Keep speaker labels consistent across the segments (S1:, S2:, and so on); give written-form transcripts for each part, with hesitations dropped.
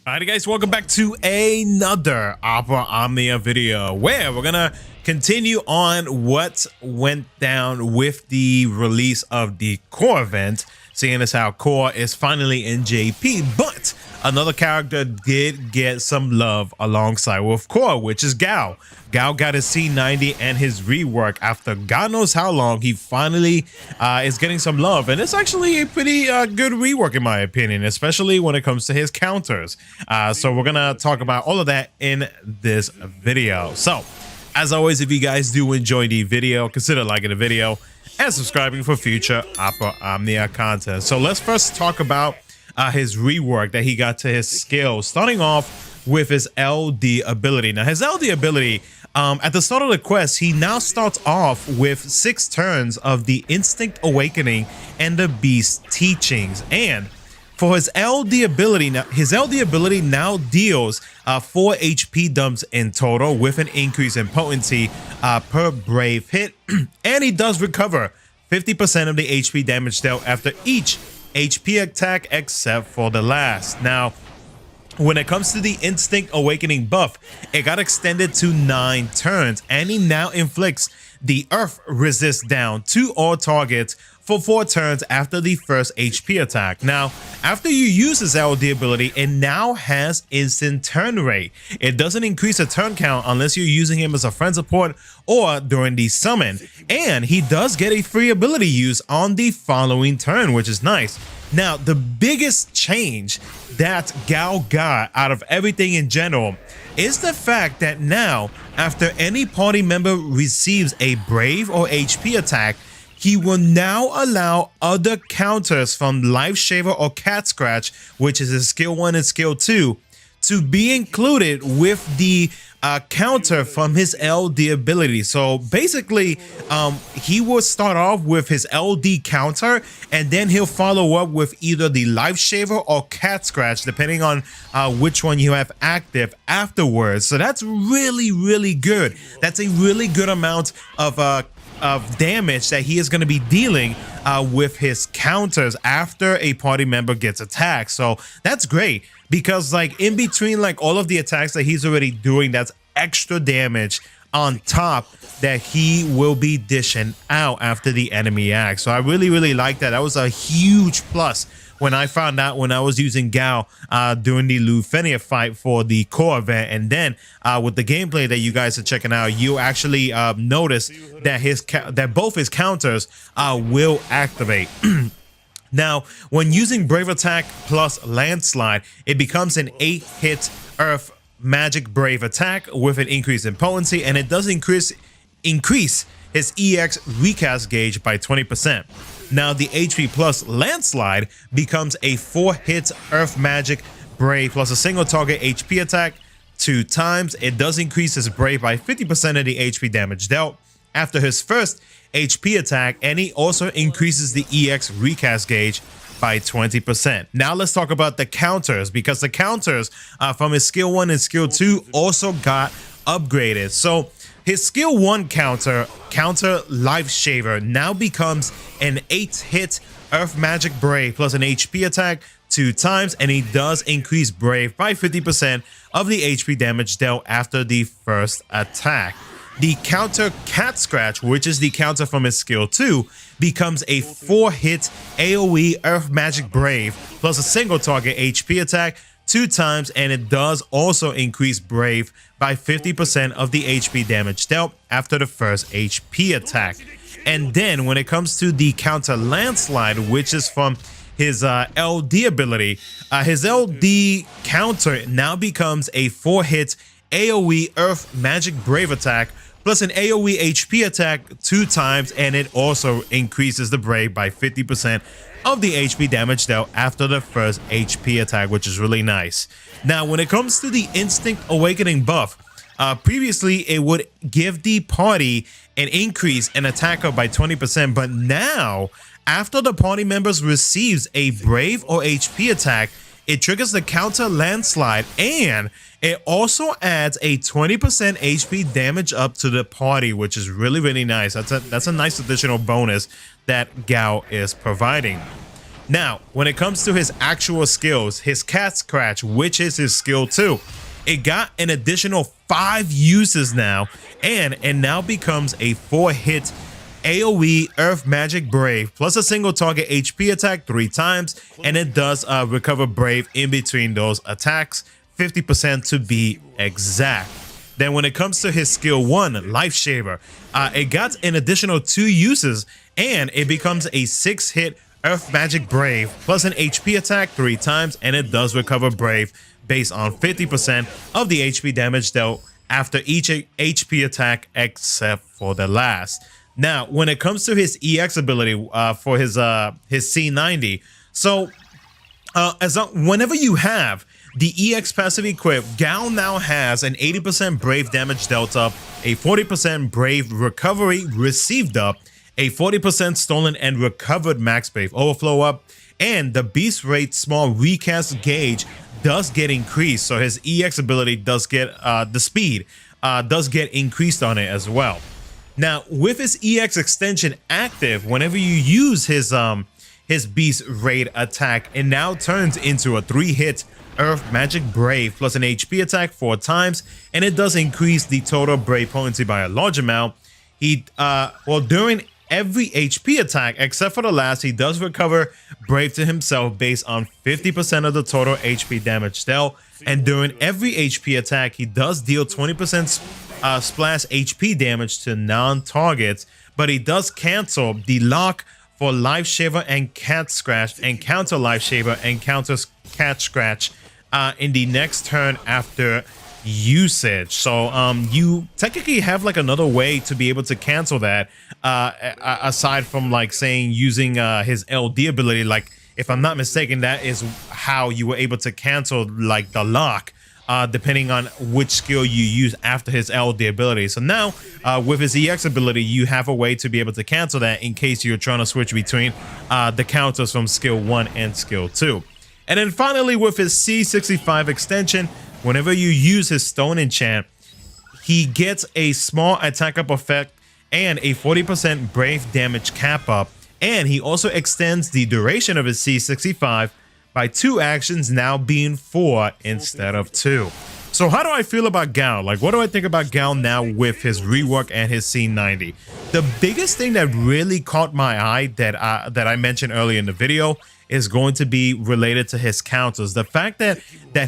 S1: Alright guys, welcome back to another Opera Omnia video where we're gonna continue on what went down with the release of the core event, seeing as how core is finally in JP, but another character did get some love alongside with core, which is Gau. Gau got his C90 and his rework after God knows how long. He finally is getting some love, and it's actually a pretty good rework in my opinion, especially when it comes to his counters. So we're gonna talk about all of that in this video. So as always, if you guys do enjoy the video, consider liking the video and subscribing for future Opera Omnia content. So let's first talk about his rework that he got to his skills, starting off with his LD ability. Now his LD ability, at the start of the quest, he now starts off with 6 turns of the Instinct Awakening and the Beast Teachings. And for his LD ability, now deals 4 HP dumps in total with an increase in potency per brave hit, and he does recover 50% of the HP damage dealt after each HP attack except for the last. Now, when it comes to the Instinct Awakening buff, it got extended to 9 turns, and he now inflicts the Earth Resist down to all targets for 4 turns after the first HP attack. Now, after you use his LD ability, it now has instant turn rate. It doesn't increase the turn count unless you're using him as a friend support or during the summon. And he does get a free ability use on the following turn, which is nice. Now, the biggest change that Gau got out of everything in general is the fact that now, after any party member receives a Brave or HP attack, he will now allow other counters from Life Shaver or Cat Scratch, which is his skill 1 and skill 2, to be included with the counter from his LD ability. So basically, he will start off with his LD counter, and then he'll follow up with either the Life Shaver or Cat Scratch, depending on which one you have active afterwards. So that's really good. That's a really good amount of damage that he is going to be dealing with his counters after a party member gets attacked. So that's great, because like in between like all of the attacks that he's already doing, that's extra damage on top that he will be dishing out after the enemy acts. So I really like that. That was a huge plus when I found out when I was using Gau during the Lufenia fight for the core event. And then with the gameplay that you guys are checking out, you actually notice that both his counters will activate. Now, when using Brave Attack plus Landslide, it becomes an 8-hit Earth Magic Brave Attack with an increase in potency, and it does increase his EX recast gauge by 20%. Now, the HP plus Landslide becomes a 4-hit Earth Magic Brave plus a single target HP attack 2 times. It does increase his Brave by 50% of the HP damage dealt after his first HP attack, and he also increases the EX recast gauge by 20%. Now let's talk about the counters, because the counters from his skill 1 and skill 2 also got upgraded. So his skill 1 counter Life Shaver, now becomes an 8-hit Earth Magic Brave plus an HP attack 2 times, and he does increase Brave by 50% of the HP damage dealt after the first attack. The counter Cat Scratch, which is the counter from his skill 2, becomes a 4-hit AoE Earth Magic Brave plus a single target HP attack 2 times, and it does also increase Brave by 50% of the HP damage dealt after the first HP attack. And then when it comes to the counter Landslide, which is from his LD ability, his LD counter now becomes a 4-hit AoE Earth Magic Brave attack plus an AoE HP attack 2 times, and it also increases the Brave by 50% of the HP damage dealt after the first HP attack, which is really nice. Now, when it comes to the Instinct Awakening buff, previously it would give the party an increase in attacker by 20%, but now, after the party members receives a Brave or HP attack, it triggers the counter Landslide, and it also adds a 20% HP damage up to the party, which is really nice. That's a nice additional bonus that Gau is providing. Now, when it comes to his actual skills, his cat scratch, which is his skill 2, it got an additional 5 uses now, and it now becomes a 4-hit AoE Earth Magic Brave plus a single target HP attack 3 times, and it does recover Brave in between those attacks, 50% to be exact. Then when it comes to his skill 1, Life Shaver, it got an additional 2 uses, and it becomes a 6-hit Earth Magic Brave plus an HP attack 3 times, and it does recover Brave based on 50% of the HP damage dealt after each HP attack except for the last. Now, when it comes to his EX ability for his C90, so whenever you have the EX passive equipped, Gau now has an 80% Brave damage dealt up, a 40% Brave recovery received up, a 40% stolen and recovered max Brave overflow up, and the beast rate small recast gauge does get increased. So his EX ability does get the speed does get increased on it as well. Now, with his EX extension active, whenever you use his beast raid attack, it now turns into a 3-hit Earth Magic Brave plus an HP attack 4 times, and it does increase the total Brave potency by a large amount. During every HP attack except for the last, he does recover Brave to himself based on 50% of the total HP damage dealt, and during every HP attack, he does deal 20% splash HP damage to non-targets, but he does cancel the lock for Life Shaver and Cat Scratch, and counter Life Shaver and counters Cat Scratch in the next turn after usage. So you technically have like another way to be able to cancel that aside from like saying using his LD ability. Like, if I'm not mistaken, that is how you were able to cancel like the lock depending on which skill you use after his LD ability. So now with his EX ability, you have a way to be able to cancel that in case you're trying to switch between the counters from skill 1 and skill 2. And then finally, with his C65 extension, whenever you use his stone enchant, he gets a small attack up effect and a 40% Brave damage cap up, and he also extends the duration of his C65 by 2 actions, now being 4 instead of 2. So how do I feel about Gau? Like, what do I think about Gau now with his rework and his C90? The biggest thing that really caught my eye that I mentioned earlier in the video is going to be related to his counters. The fact that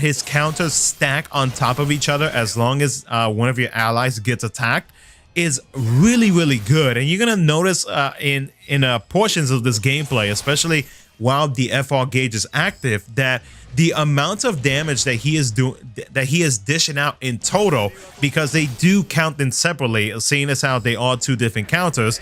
S1: his counters stack on top of each other as long as one of your allies gets attacked is really, really good. And you're gonna notice in portions of this gameplay, especially while the FR gauge is active, that the amount of damage that he is dishing out in total, because they do count them separately, seeing as how they are 2 different counters,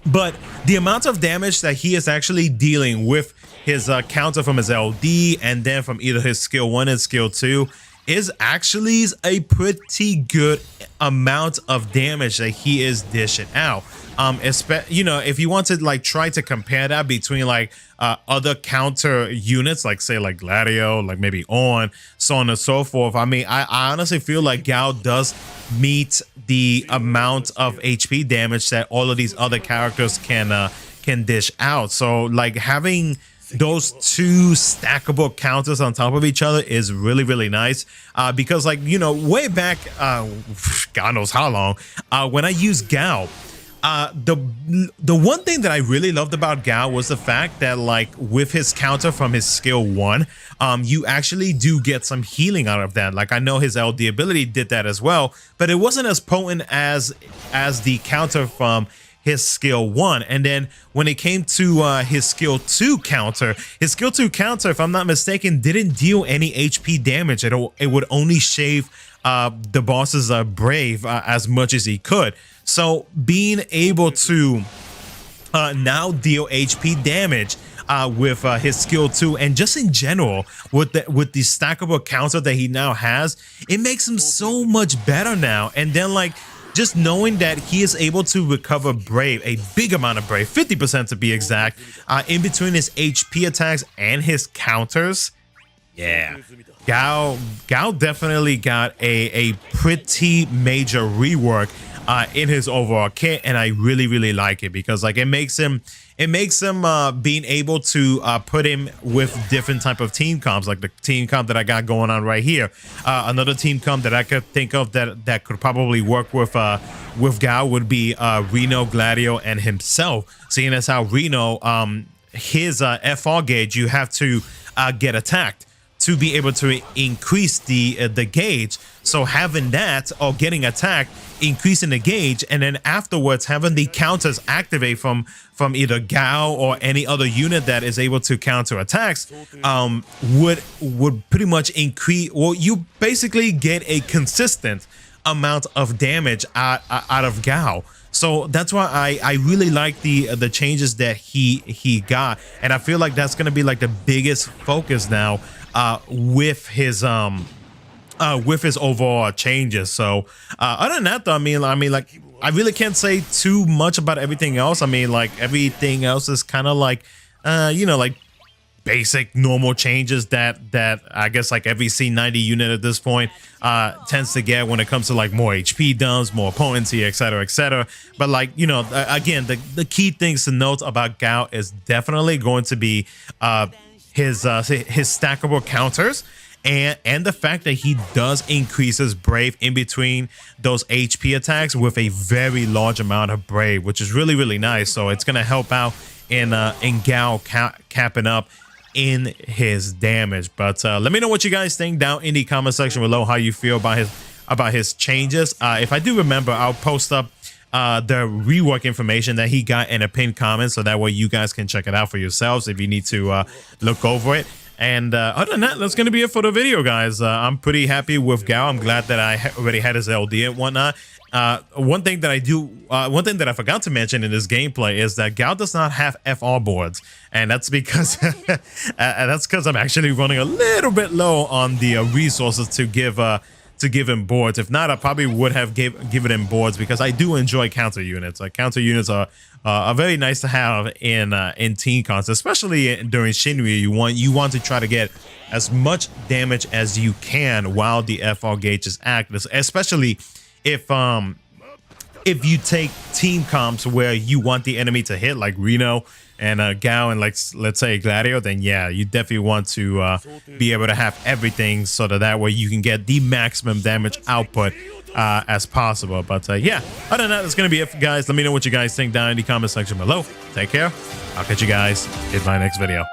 S1: but the amount of damage that he is actually dealing with his counter from his LD and then from either his skill 1 and skill 2 is actually a pretty good amount of damage that he is dishing out. You know, if you want to like try to compare that between like other counter units, like say like Gladio, like maybe On, so on and so forth. I mean, I honestly feel like Gau does meet the amount of HP damage that all of these other characters can dish out. So like having those 2 stackable counters on top of each other is really, really nice, because like, you know, way back, God knows how long, when I used Gau, the one thing that I really loved about Gau was the fact that like with his counter from his skill 1, you actually do get some healing out of that. Like, I know his LD ability did that as well, but it wasn't as potent as the counter from his skill 1. And then when it came to his skill 2 counter, if I'm not mistaken, didn't deal any HP damage. It would only shave the boss's Brave as much as he could. So being able to now deal HP damage with his skill 2, and just in general with the stackable counter that he now has, it makes him so much better now. And then like just knowing that he is able to recover Brave, a big amount of Brave, 50% to be exact, in between his HP attacks and his counters. Yeah, Gau definitely got a pretty major rework in his overall kit, and I really, really like it because like it makes him it makes him being able to put him with different type of team comps, like the team comp that I got going on right here. Another team comp that I could think of that could probably work with Gau would be Reno, Gladio, and himself. Seeing as how Reno, his FR gauge, you have to get attacked to be able to increase the gauge. So having that, or getting attacked, increasing the gauge, and then afterwards having the counters activate from either Gau or any other unit that is able to counter attacks, would pretty much increase, or you basically get a consistent amount of damage out of Gau. So that's why I really like the changes that he got, and I feel like that's gonna be like the biggest focus now with his overall changes. So other than that, though, I mean, like, I really can't say too much about everything else. I mean, like, everything else is kind of like, you know, like basic normal changes that I guess like every C90 unit at this point tends to get when it comes to like more HP dumps, more potency, etc., etc. But like, you know, again, the key things to note about Gau is definitely going to be his stackable counters, and the fact that he does increase his brave in between those HP attacks with a very large amount of brave, which is really, really nice. So it's gonna help out in Gau capping up in his damage. But let me know what you guys think down in the comment section below, how you feel about his changes. If I do remember, I'll post up the rework information that he got in a pinned comment, so that way you guys can check it out for yourselves if you need to look over it. And other than that, that's going to be it for the video, guys. I'm pretty happy with Gau. I'm glad that I already had his LD and whatnot. One thing that I forgot to mention in this gameplay is that Gau does not have FR boards, and that's because I'm actually running a little bit low on the resources to give him boards. If not, I probably would have given him boards, because I do enjoy counter units. Like, counter units are very nice to have in team cons, especially during Shinryu. You want to try to get as much damage as you can while the FR gauge is active, especially if you take team comps where you want the enemy to hit, like Reno and Gau and, like, let's say Gladio, then yeah, you definitely want to be able to have everything so that way you can get the maximum damage output as possible. But yeah, other than that, that's gonna be it, guys. Let me know what you guys think down in the comment section below. Take care. I'll catch you guys in my next video.